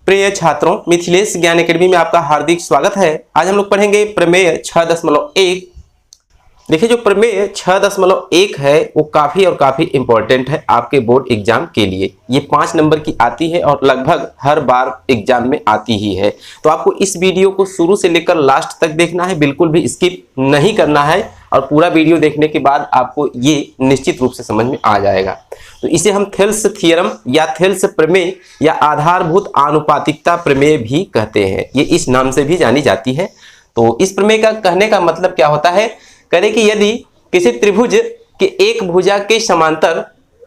प्रिय छात्रों, मिथिलेश ज्ञान एकेडमी में आपका हार्दिक स्वागत है। आज हम लोग पढ़ेंगे प्रमेय 6.1। देखिए, जो प्रमेय 6.1 है वो काफी इंपॉर्टेंट है आपके बोर्ड एग्जाम के लिए। ये 5 नंबर की आती है और लगभग हर बार एग्जाम में आती ही है। तो आपको इस वीडियो को शुरू से लेकर लास्ट तक देखना है, बिल्कुल भी स्किप नहीं करना है और पूरा वीडियो देखने के बाद आपको ये निश्चित रूप से समझ में आ जाएगा। तो इसे हम थेल्स थ्योरम या थेल्स प्रमेय या आधारभूत आनुपातिकता प्रमेय भी कहते हैं। ये इस नाम से भी जानी जाती है। तो इस प्रमेय का कहने का मतलब क्या होता है, करें कि यदि किसी त्रिभुज के एक भुजा के समांतर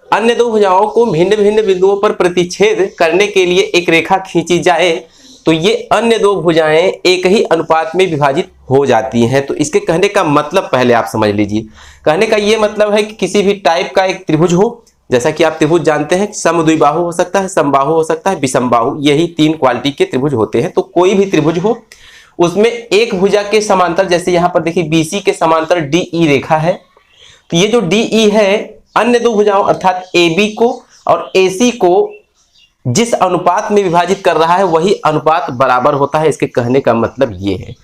अन्य दो भुजाओं को भिन्न भिन्न बिंदुओं पर प्रतिच्छेद करने के लिए एक रेखा खींची जाए तो ये अन्य दो भुजाएं एक ही अनुपात में विभाजित हो जाती हैं। तो इसके कहने का मतलब पहले आप समझ लीजिए। कहने का ये मतलब है कि किसी भी टाइप का एक त्रिभुज हो, जैसा कि आप त्रिभुज जानते हैं, समद्विबाहु हो सकता है, समबाहु हो सकता है, विषमबाहु, यही 3 क्वालिटी के त्रिभुज होते हैं। तो कोई भी त्रिभुज हो, उसमें एक भुजा के समांतर, जैसे यहाँ पर देखिए BC के समांतर DE रेखा है, तो ये जो DE है अन्य दो भुजाओं अर्थात AB को और AC को जिस अनुपात में विभाजित कर रहा है वही अनुपात बराबर होता है। इसके कहने का मतलब ये है,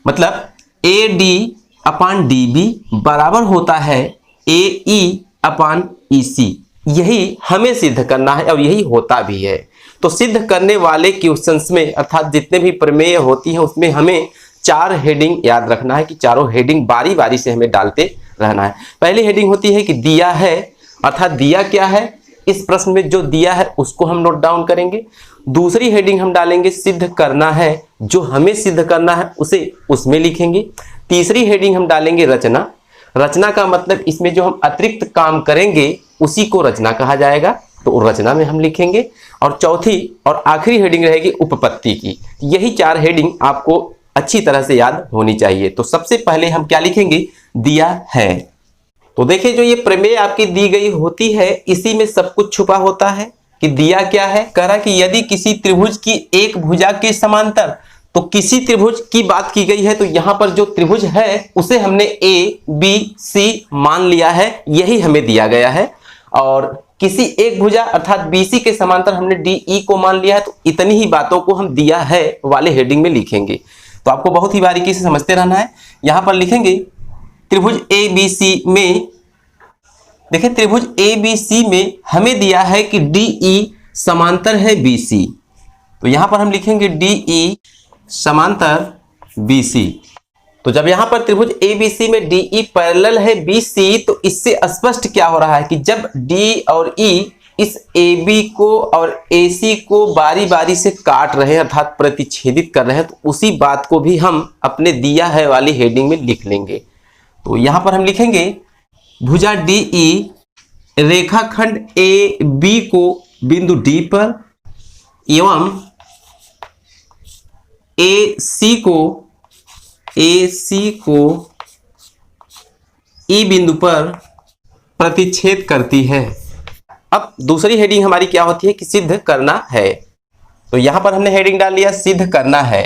मतलब AD/DB बराबर होता है AE/EC। यही हमें सिद्ध करना है और यही होता भी है। तो सिद्ध करने वाले क्वेश्चंस में अर्थात जितने भी प्रमेय होती हैं उसमें हमें 4 हेडिंग याद रखना है कि चारों हेडिंग बारी बारी से हमें डालते रहना है। पहली हेडिंग होती है कि दिया है, अर्थात दिया क्या है, इस प्रश्न में जो दिया है उसको हम नोट डाउन करेंगे। दूसरी हेडिंग हम डालेंगे सिद्ध करना है, जो हमें सिद्ध करना है उसे उसमें लिखेंगे। तीसरी हेडिंग हम डालेंगे रचना। रचना का मतलब इसमें जो हम अतिरिक्त काम करेंगे उसी को रचना कहा जाएगा, तो रचना में हम लिखेंगे। और चौथी और आखिरी हेडिंग रहेगी उपपत्ति की। यही 4 हेडिंग आपको अच्छी तरह से याद होनी चाहिए। तो सबसे पहले हम क्या लिखेंगे, दिया है। तो देखिए, जो ये प्रमेय आपकी दी गई होती है इसी में सब कुछ छुपा होता है कि दिया क्या है। कह रहा कि यदि किसी त्रिभुज की एक भुजा के समांतर, तो किसी त्रिभुज की बात की गई है, तो यहां पर जो त्रिभुज है उसे हमने ABC मान लिया है, यही हमें दिया गया है। और किसी एक भुजा अर्थात BC के समांतर हमने DE को मान लिया है। तो इतनी ही बातों को हम दिया है वाले हेडिंग में लिखेंगे। तो आपको बहुत ही बारीकी से समझते रहना है। यहां पर लिखेंगे त्रिभुज ABC में, देखिए त्रिभुज ABC में हमें दिया है कि DE समांतर है BC। तो यहां पर हम लिखेंगे DE समांतर BC। तो जब यहां पर त्रिभुज ABC में DE पैरेलल है BC, तो इससे स्पष्ट क्या हो रहा है कि जब D और E इस AB को और AC को बारी बारी से काट रहे हैं अर्थात प्रतिच्छेदित कर रहे हैं, तो उसी बात को भी हम अपने दिया है वाली हेडिंग में लिख लेंगे। तो यहां पर हम लिखेंगे भुजा DE रेखाखंड AB को बिंदु D पर एवं AC को E बिंदु पर प्रतिच्छेद करती है। अब दूसरी हेडिंग हमारी क्या होती है कि सिद्ध करना है। तो यहां पर हमने हेडिंग डाल लिया सिद्ध करना है।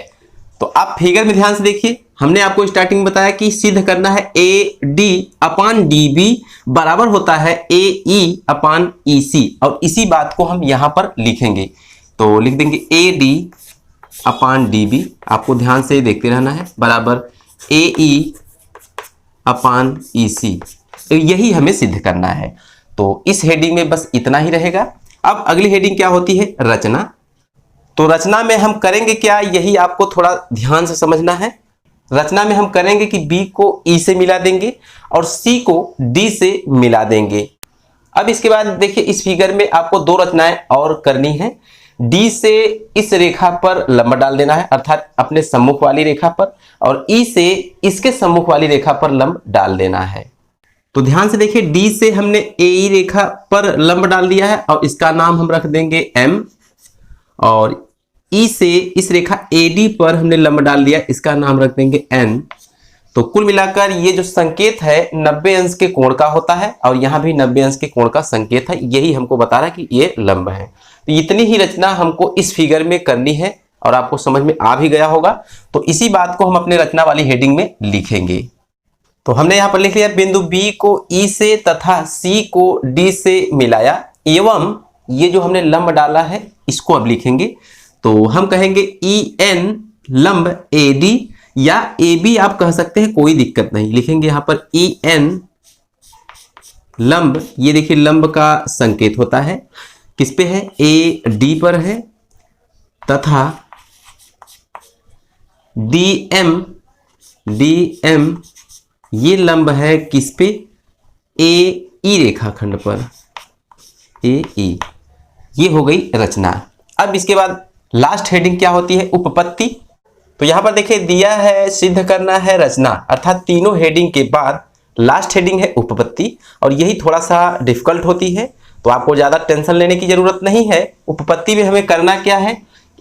तो आप फिगर में ध्यान से देखिए, हमने आपको स्टार्टिंग में बताया कि सिद्ध करना है AD/DB बराबर होता है AE/EC, और इसी बात को हम यहां पर लिखेंगे। तो लिख देंगे AD/DB, आपको ध्यान से देखते रहना है, बराबर AE/EC। तो यही हमें सिद्ध करना है। तो इस हेडिंग में बस इतना ही रहेगा। अब अगली हेडिंग क्या होती है, रचना। तो रचना में हम करेंगे क्या, यही आपको थोड़ा ध्यान से समझना है। रचना में हम करेंगे कि B को E से मिला देंगे और C को D से मिला देंगे। अब इसके बाद देखिए, इस फिगर में आपको 2 रचनाएं और करनी है। D से इस रेखा पर लंब डाल देना है अर्थात अपने सम्मुख वाली रेखा पर, और E से इसके सम्मुख वाली रेखा पर लंब डाल देना है। तो ध्यान से देखिए, D से हमने AE रेखा पर लंब डाल दिया है और इसका नाम हम रख देंगे M, और E से इस रेखा AD पर हमने लंब डाल दिया, इसका नाम रख देंगे N। तो कुल मिलाकर ये जो संकेत है 90 अंश के कोण का होता है और यहाँ भी 90 अंश के कोण का संकेत है। यही हमको बता रहा है कि ये लंब है। तो इतनी ही रचना हमको इस फिगर में करनी है और आपको समझ में आ भी गया होगा। तो इसी बात को हम अपने रचना वाली हेडिंग में लिखेंगे। तो हमने यहाँ पर लिख लिया बिंदु B को E से तथा C को D से मिलाया एवं ये जो हमने लंब डाला है इसको अब लिखेंगे। तो हम कहेंगे ई एन लंब ए डी या ए बी आप कह सकते हैं, कोई दिक्कत नहीं। लिखेंगे यहां पर ई एन लंब, ये देखिए लंब का संकेत होता है किस पे है, ए डी पर है, तथा डी एम ये लंब है किस पे, ए ई रेखाखंड पर, ए ई। ये हो गई रचना। अब इसके बाद लास्ट हेडिंग क्या होती है, उपपत्ति। तो यहां पर देखिए दिया है सिद्ध करना है रचना, अर्थात तीनों हेडिंग के बाद लास्ट हेडिंग है उपपत्ति, और यही थोड़ा सा डिफिकल्ट होती है, तो आपको ज्यादा टेंशन लेने की जरूरत नहीं है। उपपत्ति में हमें करना क्या है,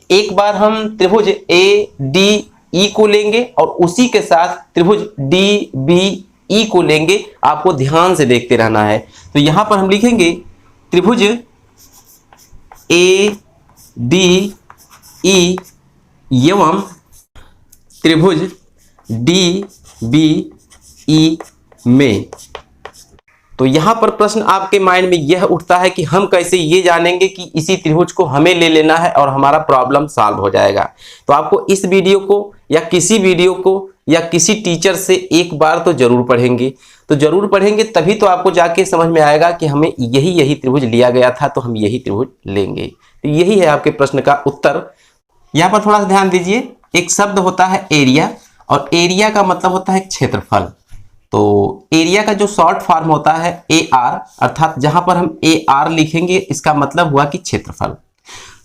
एक बार हम त्रिभुज ए डी ई को लेंगे और उसी के साथ त्रिभुज डी बी ई को लेंगे। आपको ध्यान से देखते रहना है। तो यहां पर हम लिखेंगे त्रिभुज ए डी ई एवं त्रिभुज डी बी ई में। तो यहां पर प्रश्न आपके माइंड में यह उठता है कि हम कैसे ये जानेंगे कि इसी त्रिभुज को हमें ले लेना है और हमारा प्रॉब्लम सॉल्व हो जाएगा। तो आपको इस वीडियो को या किसी वीडियो को या किसी टीचर से एक बार तो जरूर पढ़ेंगे, तो जरूर पढ़ेंगे तभी तो आपको जाके समझ में आएगा कि हमें यही त्रिभुज लिया गया था, तो हम यही त्रिभुज लेंगे। तो यही है आपके प्रश्न का उत्तर। यहाँ पर थोड़ा सा ध्यान दीजिए, एक शब्द होता है एरिया, और एरिया का मतलब होता है क्षेत्रफल। तो एरिया का जो शॉर्ट फॉर्म होता है ए आर, अर्थात जहां पर हम ए आर लिखेंगे इसका मतलब हुआ कि क्षेत्रफल।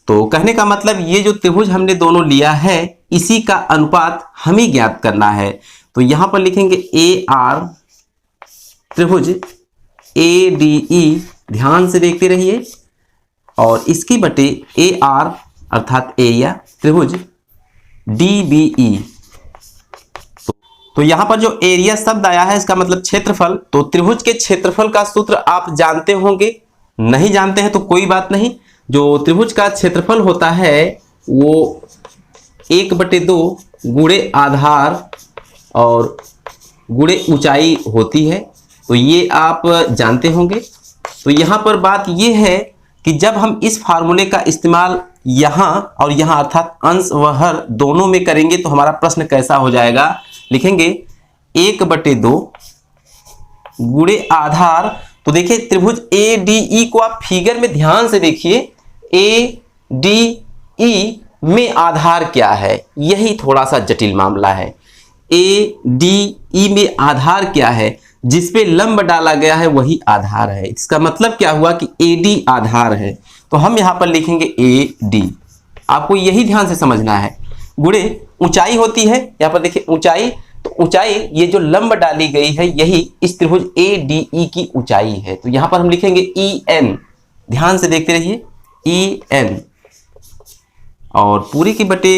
तो कहने का मतलब ये जो त्रिभुज हमने दोनों लिया है इसी का अनुपात हमें ज्ञात करना है। तो यहां पर लिखेंगे ए आर त्रिभुज ए डी ई, ध्यान से देखते रहिए, और इसकी बटे ए आर अर्थात एरिया त्रिभुज डी बी ई। तो यहां पर जो एरिया शब्द आया है इसका मतलब क्षेत्रफल। तो त्रिभुज के क्षेत्रफल का सूत्र आप जानते होंगे, नहीं जानते हैं तो कोई बात नहीं। जो त्रिभुज का क्षेत्रफल होता है वो 1/2 गुणे आधार और गुणे ऊंचाई होती है, तो ये आप जानते होंगे। तो यहां पर बात ये है कि जब हम इस फार्मूले का इस्तेमाल यहां और यहां अर्थात अंश व हर दोनों में करेंगे तो हमारा प्रश्न कैसा हो जाएगा, लिखेंगे 1/2 गुणे आधार। तो देखिए त्रिभुज ए डी ई को आप फिगर में ध्यान से देखिए, ए डी ई में आधार क्या है, यही थोड़ा सा जटिल मामला है। ए डी ई में आधार क्या है, जिसपे लंब डाला गया है वही आधार है। इसका मतलब क्या हुआ कि ए डी आधार है, तो हम यहां पर लिखेंगे ए डी। आपको यही ध्यान से समझना है। गुणे ऊंचाई होती है, यहां पर देखिए ऊंचाई, तो ऊंचाई ये जो लंब डाली गई है यही इस त्रिभुज ए डी ई की ऊंचाई है। तो यहां पर हम लिखेंगे ई एन, ध्यान से देखते रहिए, ई एन, और पूरी की बटे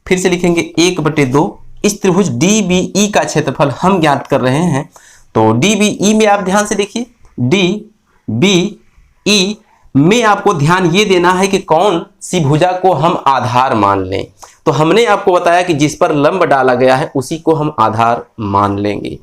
फिर से लिखेंगे 1/2। इस त्रिभुज डी बी ई का क्षेत्रफल हम ज्ञात कर रहे हैं। तो डी बी ई में आप ध्यान से देखिए, डी बी ई में आपको ध्यान ये देना है कि कौन सी भुजा को हम आधार मान लें। तो हमने आपको बताया कि जिस पर लंब डाला गया है उसी को हम आधार मान लेंगे।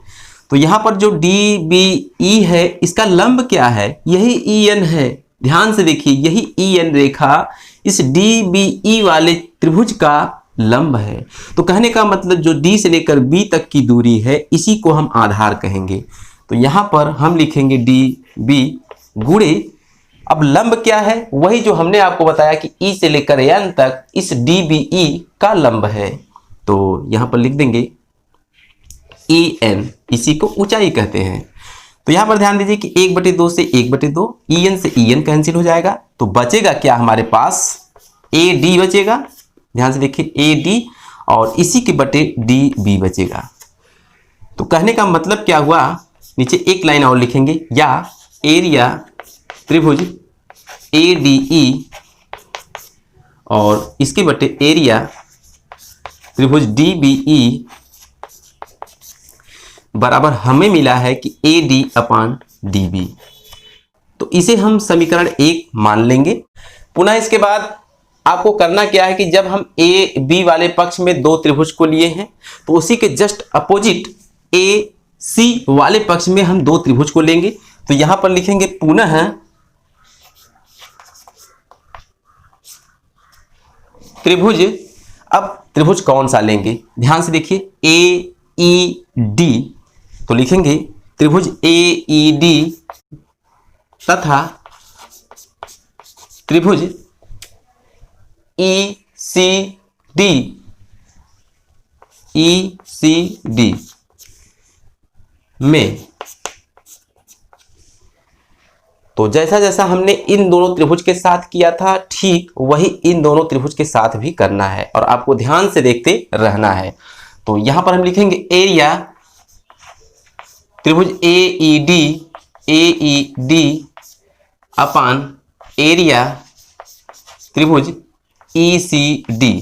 तो यहां पर जो डी बी ई है इसका लंब क्या है, यही ई एन है। ध्यान से देखिए, यही ई एन रेखा इस डी बी ई वाले त्रिभुज का लंब है। तो कहने का मतलब जो डी से लेकर बी तक की दूरी है इसी को हम आधार कहेंगे। तो यहां पर हम लिखेंगे डी बी गुणे, अब लंब क्या है, वही जो हमने आपको बताया कि ई से लेकर एन तक इस डी बी ई का लंब है। तो यहां पर लिख देंगे ई एन, इसी को ऊंचाई कहते हैं। तो यहां पर ध्यान दीजिए कि 1/2 से 1/2, ई एन से ई एन कैंसिल हो जाएगा, तो बचेगा क्या हमारे पास, ए डी बचेगा। ध्यान से देखिए ए डी, और इसी के बटे डी बी बचेगा। तो कहने का मतलब क्या हुआ, नीचे एक लाइन और लिखेंगे, या एरिया त्रिभुज ए डी ई और इसके बटे एरिया त्रिभुज डी बी ई बराबर हमें मिला है कि A D upon D B. तो इसे हम समीकरण 1 मान लेंगे। पुनः इसके बाद आपको करना क्या है कि जब हम ए बी वाले पक्ष में 2 त्रिभुज को लिए हैं तो उसी के जस्ट अपोजिट ए सी वाले पक्ष में हम 2 त्रिभुज को लेंगे। तो यहां पर लिखेंगे पुनः त्रिभुज, अब त्रिभुज कौन सा लेंगे, ध्यान से देखिए, ए ई डी, तो लिखेंगे त्रिभुज ए ई डी तथा त्रिभुज ई सी डी, ई सी डी में, तो जैसा जैसा हमने इन दोनों त्रिभुज के साथ किया था ठीक वही इन दोनों त्रिभुज के साथ भी करना है और आपको ध्यान से देखते रहना है। तो यहां पर हम लिखेंगे एरिया त्रिभुज ए ई डी अपान एरिया त्रिभुज ई सी डी,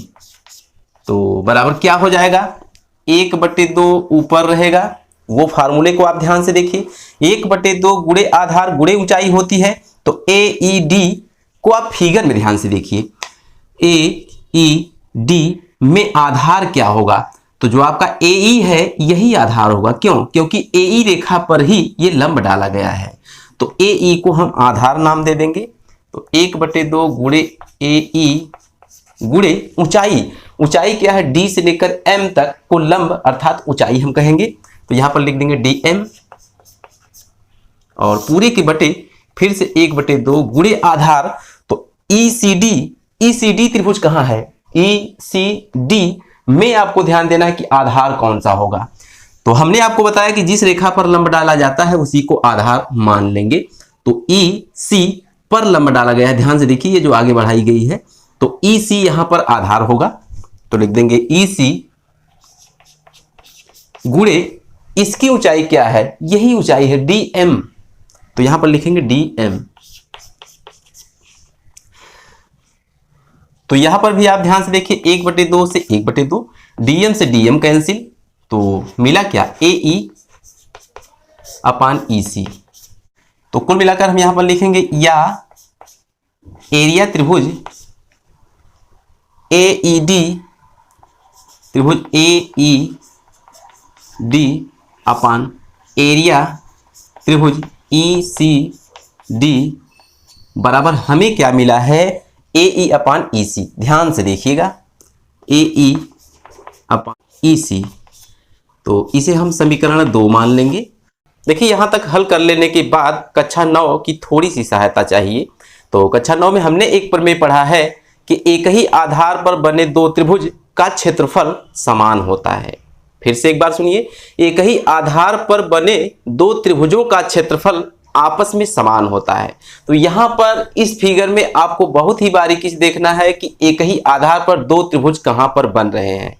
तो बराबर क्या हो जाएगा, 1/2 ऊपर रहेगा, वो फार्मूले को आप ध्यान से देखिए, 1/2 गुणे आधार गुणे ऊंचाई होती है। तो ए ई डी को आप फिगर में ध्यान से देखिए, ए ई डी में आधार क्या होगा, तो जो आपका ए ई है यही आधार होगा, क्यों, क्योंकि ए ई रेखा पर ही ये लंब डाला गया है, तो ए ई को हम आधार नाम दे देंगे। तो 1/2 गुणे ए ई गुणे ऊंचाई, ऊंचाई क्या है, डी से लेकर एम तक को लंब अर्थात ऊंचाई हम कहेंगे, तो यहां पर लिख देंगे डी एम और पूरे के बटे फिर से 1/2 गुणे आधार, तो ई सी डी त्रिभुज कहां है, ई सी डी में आपको ध्यान देना है कि आधार कौन सा होगा। तो हमने आपको बताया कि जिस रेखा पर लंब डाला जाता है उसी को आधार मान लेंगे, तो ई सी पर लंब डाला गया है, ध्यान से देखिए ये जो आगे बढ़ाई गई है, तो ई सी यहां पर आधार होगा, तो लिख देंगे ई सी गुणे इसकी ऊंचाई क्या है, यही ऊंचाई है डी एम, तो यहां पर लिखेंगे डी एम। तो यहां पर भी आप ध्यान से देखिए 1/2 से 1/2, डीएम से डीएम कैंसिल, तो मिला क्या, ए ई अपान ई सी। तो कुल मिलाकर हम यहां पर लिखेंगे या एरिया त्रिभुज ए ई डी त्रिभुज ए ई डी अपान एरिया त्रिभुज ई सी डी बराबर हमें क्या मिला है, ए ई अपान ई सी, ध्यान से देखिएगा, ए ई अपान ई सी, तो इसे हम समीकरण 2 मान लेंगे। देखिए यहां तक हल कर लेने के बाद कक्षा 9 की थोड़ी सी सहायता चाहिए। तो कक्षा 9 में हमने एक प्रमेय पढ़ा है कि एक ही आधार पर बने दो त्रिभुज का क्षेत्रफल समान होता है। फिर से एक बार सुनिए, एक ही आधार पर बने दो त्रिभुजों का क्षेत्रफल आपस में समान होता है। तो यहां पर इस फिगर में आपको बहुत ही बारीकी से देखना है कि एक ही आधार पर दो त्रिभुज कहां पर बन रहे हैं।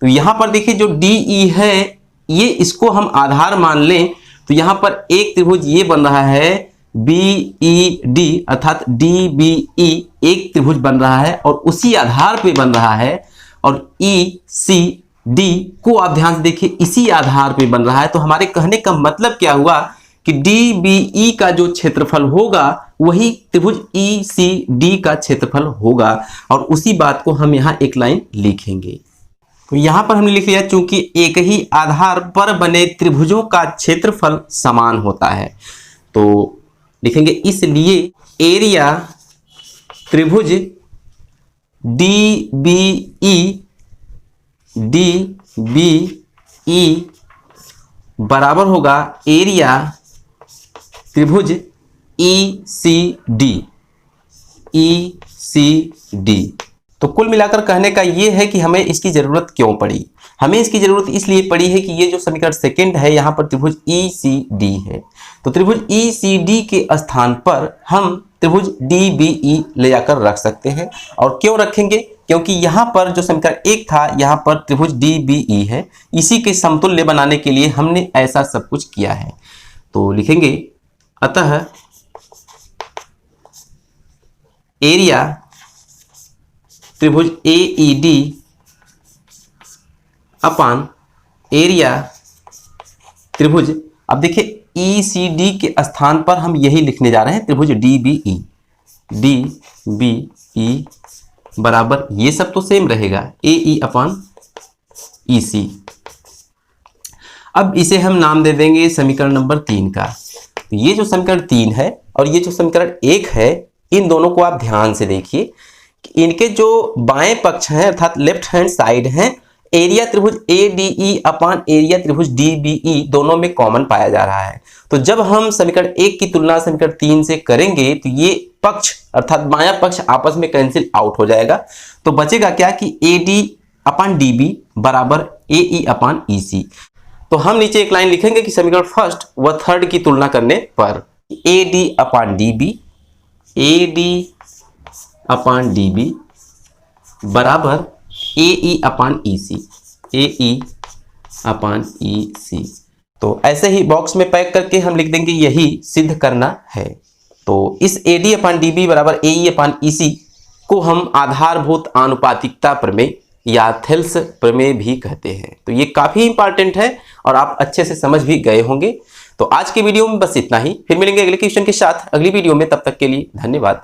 तो यहां पर देखिए जो डी ई है ये इसको हम आधार मान लें तो यहां पर एक त्रिभुज ये बन रहा है बी ई डी अर्थात डी बी ई एक त्रिभुज बन रहा है और उसी आधार पे बन रहा है, और ई सी डी को आप ध्यान से देखिए इसी आधार पे बन रहा है। तो हमारे कहने का मतलब क्या हुआ कि डी बी ई का जो क्षेत्रफल होगा वही त्रिभुज ई सी डी का क्षेत्रफल होगा, और उसी बात को हम यहाँ एक लाइन लिखेंगे। तो यहां पर हमने लिख लिया चूंकि एक ही आधार पर बने त्रिभुजों का क्षेत्रफल समान होता है, तो लिखेंगे इसलिए एरिया त्रिभुज डी बी ई बराबर होगा एरिया त्रिभुज ई सी डी। तो कुल मिलाकर कहने का यह है कि हमें इसकी जरूरत क्यों पड़ी। हमें इसकी जरूरत इसलिए पड़ी है कि ये जो समीकरण सेकंड है यहाँ पर त्रिभुज ई सी डी है, तो त्रिभुज ई सी डी के स्थान पर हम त्रिभुज डी बी ई ले जाकर रख सकते हैं। और क्यों रखेंगे, क्योंकि यहाँ पर जो समीकरण एक था यहाँ पर त्रिभुज डी बी ई है, इसी के समतुल्य बनाने के लिए हमने ऐसा सब कुछ किया है। तो लिखेंगे अतः एरिया त्रिभुज ए ई डी अपान एरिया त्रिभुज, अब देखिए ई सी डी के स्थान पर हम यही लिखने जा रहे हैं त्रिभुज डी बी ई बराबर ये सब तो सेम रहेगा ए ई अपान ई सी। अब इसे हम नाम दे देंगे समीकरण नंबर 3 का। तो ये जो समीकरण 3 है और ये जो समीकरण 1 है, इन दोनों को आप ध्यान से देखिए कि इनके जो बाएं पक्ष हैं अर्थात लेफ्ट हैंड साइड हैं, एरिया त्रिभुज ADE अपान एरिया त्रिभुज DBE दोनों में कॉमन पाया जा रहा है। तो जब हम समीकरण 1 की तुलना समीकरण 3 से करेंगे तो ये पक्ष अर्थात बायां पक्ष आपस में कैंसिल आउट हो जाएगा। तो बचेगा क्या कि AD अपान DB बराबर AE अपान EC। तो हम नीचे एक लाइन लिखेंगे कि समीकरण फर्स्ट व थर्ड की तुलना करने पर AD अपान DB, AD अपान DB बराबर AE अपान EC, AE अपान EC। तो ऐसे ही बॉक्स में पैक करके हम लिख देंगे यही सिद्ध करना है। तो इस AD अपान DB बराबर AE अपान EC को हम आधारभूत आनुपातिकता प्रमेय या थेल्स प्रमेय भी कहते हैं। तो ये काफी इंपॉर्टेंट है और आप अच्छे से समझ भी गए होंगे। तो आज के वीडियो में बस इतना ही, फिर मिलेंगे अगले क्वेश्चन के साथ अगली वीडियो में। तब तक के लिए धन्यवाद।